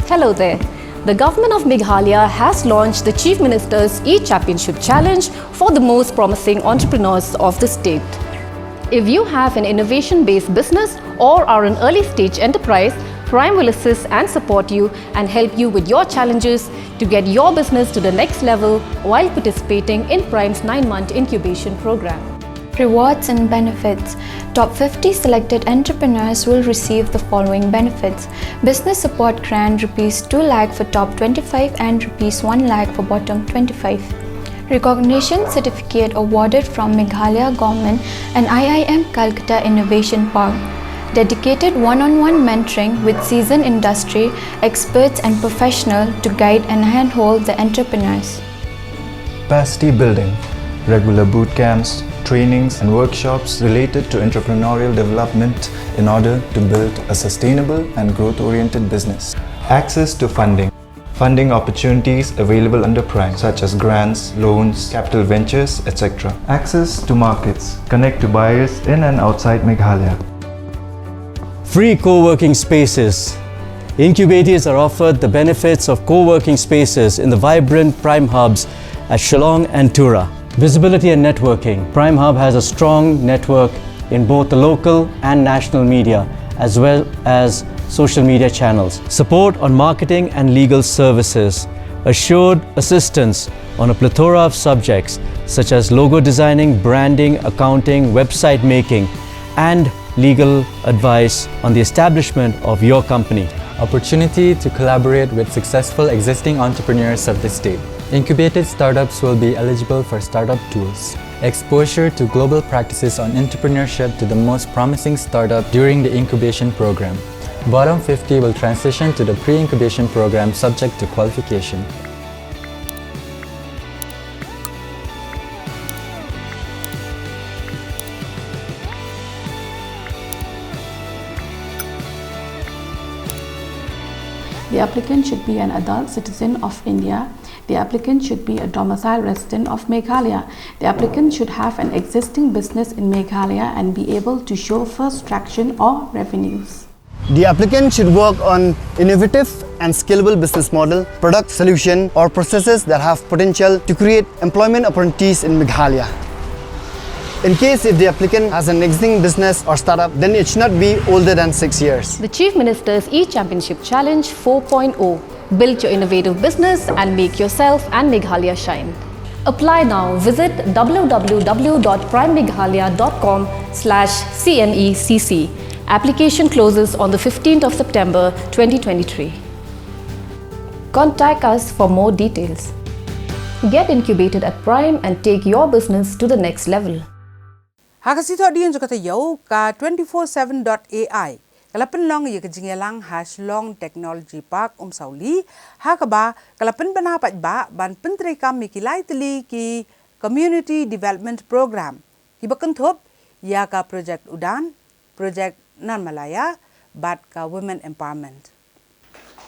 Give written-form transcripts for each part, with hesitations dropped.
Hello there. The government of Meghalaya has launched the Chief Minister's E-Championship Challenge for the most promising entrepreneurs of the state. If you have an innovation-based business or are an early-stage enterprise, Prime will assist and support you and help you with your challenges to get your business to the next level while participating in Prime's 9-month incubation program. Rewards and benefits. Top 50 selected entrepreneurs will receive the following benefits. Business support grant ₹2 lakh for top 25 and ₹1 lakh for bottom 25. Recognition certificate awarded from Meghalaya Government and IIM Calcutta Innovation Park. Dedicated one-on-one mentoring with seasoned industry experts and professionals to guide and handhold the entrepreneurs. Capacity building, regular boot camps, trainings and workshops related to entrepreneurial development in order to build a sustainable and growth-oriented business. Access to funding. Funding opportunities available under Prime such as grants, loans, capital ventures, etc. Access to markets. Connect to buyers in and outside Meghalaya. Free co-working spaces. Incubators are offered the benefits of co-working spaces in the vibrant Prime hubs at Shillong and Tura. Visibility and networking. Prime Hub has a strong network in both the local and national media as well as social media channels. Support on marketing and legal services. Assured assistance on a plethora of subjects such as logo designing, branding, accounting, website making, and legal advice on the establishment of your company. Opportunity to collaborate with successful existing entrepreneurs of the state. Incubated startups will be eligible for startup tools. Exposure to global practices on entrepreneurship to the most promising startup during the incubation program. Bottom 50 will transition to the pre-incubation program subject to qualification. The applicant should be an adult citizen of India. The applicant should be a domicile resident of Meghalaya. The applicant should have an existing business in Meghalaya and be able to show first traction or revenues. The applicant should work on innovative and scalable business model, product, solution or processes that have potential to create employment opportunities in Meghalaya. In case if the applicant has an existing business or startup, then it should not be older than 6 years. The Chief Minister's E-Championship Challenge 4.0. Build your innovative business and make yourself and Meghalaya shine. Apply now. Visit www.primemeghalaya.com/CMECC. Application closes on the 15th of September 2023. Contact us for more details. Get incubated at Prime and take your business to the next level. Hakasito diyan jo kata yau ka 247.ai kalapan long ye kejingelang #long technology park sauli hakaba kalapan banapat ba ban pyntreikam mikilai tylli ki community development program ki bakantop ya ka projek udan projek Meghalaya bat ka women empowerment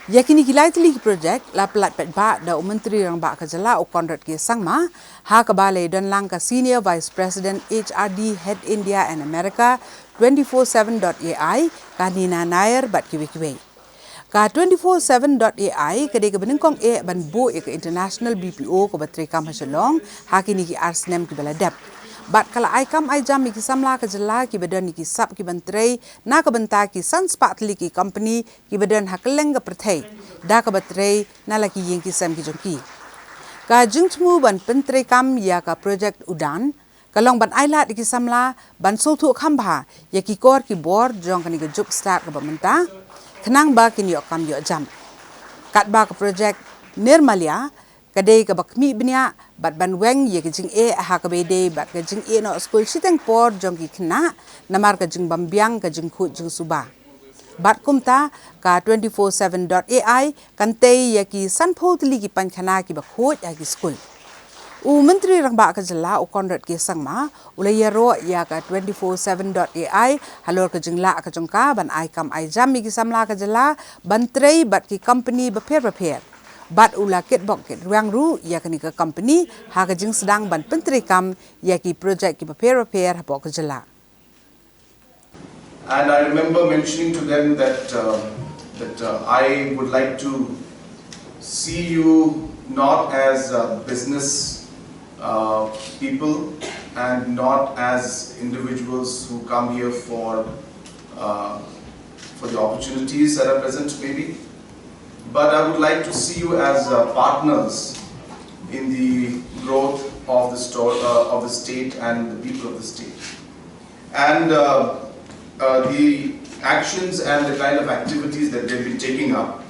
yakini kilai tylli ki projek la pelat pet ba da menteri rang ba kajala o konrad ki sangma ha ka bale don lang ka senior vice president HRD head India and America 247.ai ka nina nair bat kiwe ka 247.ai ka de ka beningkong ban bo e ka international BPO ko batreikam hasalong ha kini ki arsnem ki baladap bat kala aikam aijam ki samla ka jala ki badan ki sap ki bantrei na ka banta ki sanspatli ki company ki badan hakeleng ka prathai da ka batrei na la ki yeng ki sam ki jongki ka jingchmu ban pyntreikam ya ka project udan kalong ban aila ki samla ban sotu khamba ya ki kor ki bor jong ka ni ka juk start ka bamenta khnang ba ki ni okam yo jam kat ba ka project Meghalaya kadai ka bakmi bnya bat ban weng ye ka jing ha ka bede bat ka jing no school siteng por jong ki khna namar ka jing bambyang ka jing khu jing suba bat kumta ka 247.ai kante ye ki sanpho tli ki pankhana ki ba khoj ya ki school u menteri rang ba ka jala o konrad ki sangma ulayaro ya ka 247.ai halor ka jing la ka jongka ban ai kam ai jam ki samla ka jala ban trei bat ki company ba pher bat ula ket bok ket ruang ru ya kani ka company ha ka jing Sdang ban pyntreikam ya ki project ki prepare ha bok jala and I remember mentioning to them that that I would like to see you not as business people and not as individuals who come here for the opportunities that are present maybe, but I would like to see you as partners in the growth of the state and the people of the state. And the actions and the kind of activities that they've been taking up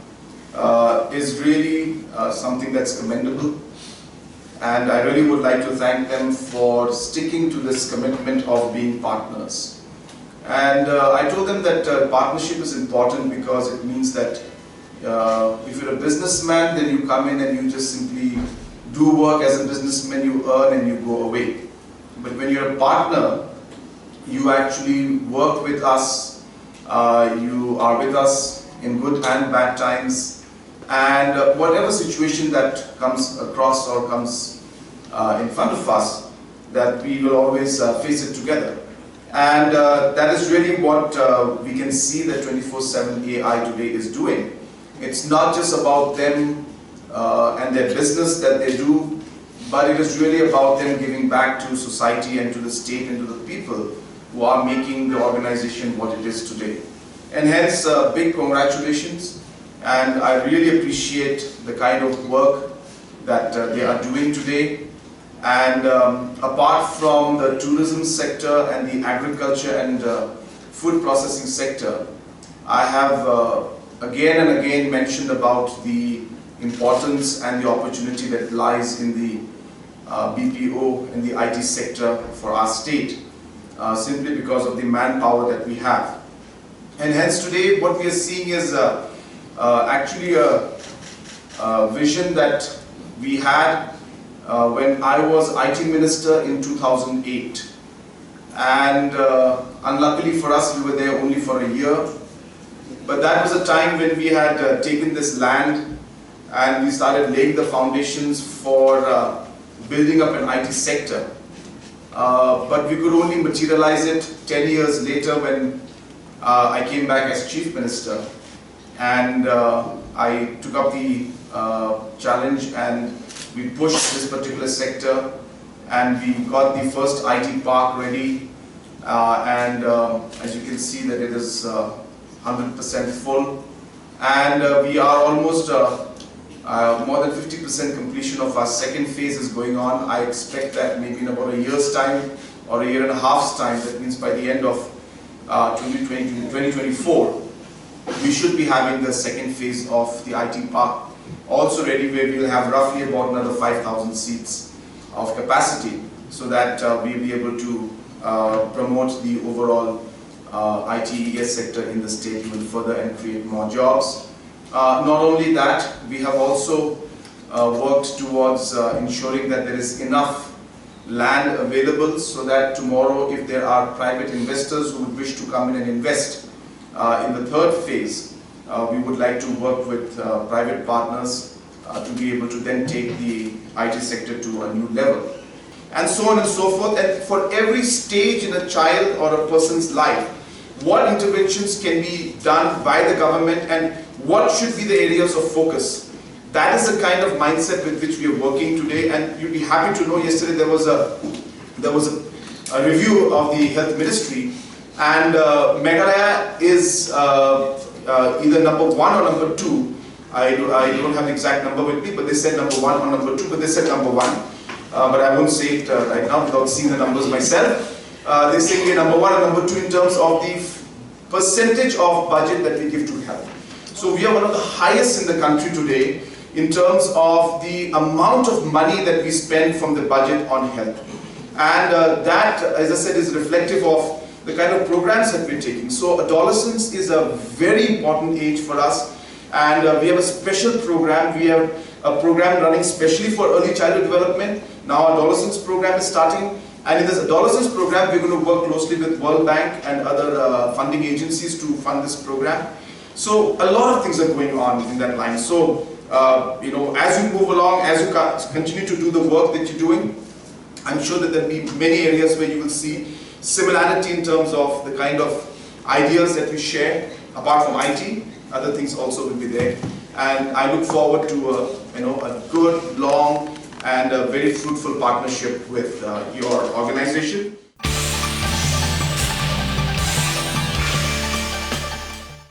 is really something that's commendable. And I really would like to thank them for sticking to this commitment of being partners. And I told them that partnership is important because it means that if you're a businessman, then you come in and you just simply do work as a businessman, you earn and you go away. But when you're a partner, you actually work with us, you are with us in good and bad times, and whatever situation that comes across or comes in front of us, that we will always face it together. And that is really what we can see that 24/7 AI today is doing. It's not just about them and their business that they do, but it is really about them giving back to society and to the state and to the people who are making the organization what it is today. And hence, big congratulations, and I really appreciate the kind of work that they are doing today. And apart from the tourism sector and the agriculture and food processing sector, I have again and again mentioned about the importance and the opportunity that lies in the BPO and the IT sector for our state, simply because of the manpower that we have. And hence today what we are seeing is actually a vision that we had when I was IT Minister in 2008. And unluckily for us, we were there only for a year. But that was a time when we had taken this land and we started laying the foundations for building up an IT sector. But we could only materialize it 10 years later when I came back as Chief Minister. And I took up the challenge and we pushed this particular sector, and we got the first IT park ready, and as you can see that it is 100% full, and we are almost more than 50% completion of our second phase is going on. I expect that maybe in about a year's time or a year and a half's time, that means by the end of 2024, we should be having the second phase of the IT park also ready, where we will have roughly about another 5,000 seats of capacity, so that we'll be able to promote the overall ITES sector in the state even further and create more jobs. Not only that, we have also worked towards ensuring that there is enough land available, so that tomorrow if there are private investors who would wish to come in and invest in the third phase, we would like to work with private partners to be able to then take the IT sector to a new level. And so on and so forth. And for every stage in a child or a person's life, what interventions can be done by the government and what should be the areas of focus? That is the kind of mindset with which we are working today. And you'll be happy to know, yesterday there was a review of the Health Ministry, and Meghalaya is either number 1 or number 2. I don't have the exact number with me, but they said number 1 or number 2, but they said number 1. But I won't say it right now without seeing the numbers myself. They're saying we're number 1 and number 2 in terms of the percentage of budget that we give to health. So we are one of the highest in the country today in terms of the amount of money that we spend from the budget on health. And that, as I said, is reflective of the kind of programs that we're taking. So adolescence is a very important age for us, and we have a special program. We have a program running specially for early childhood development. Now our adolescence program is starting, and in this adolescence program we're going to work closely with World Bank and other funding agencies to fund this program. So a lot of things are going on in that line. So you know, as you move along, as you continue to do the work that you're doing, I'm sure that there'll be many areas where you will see similarity in terms of the kind of ideas that we share, apart from IT. other things also will be there. And I look forward to a good, long, and a very fruitful partnership with your organization.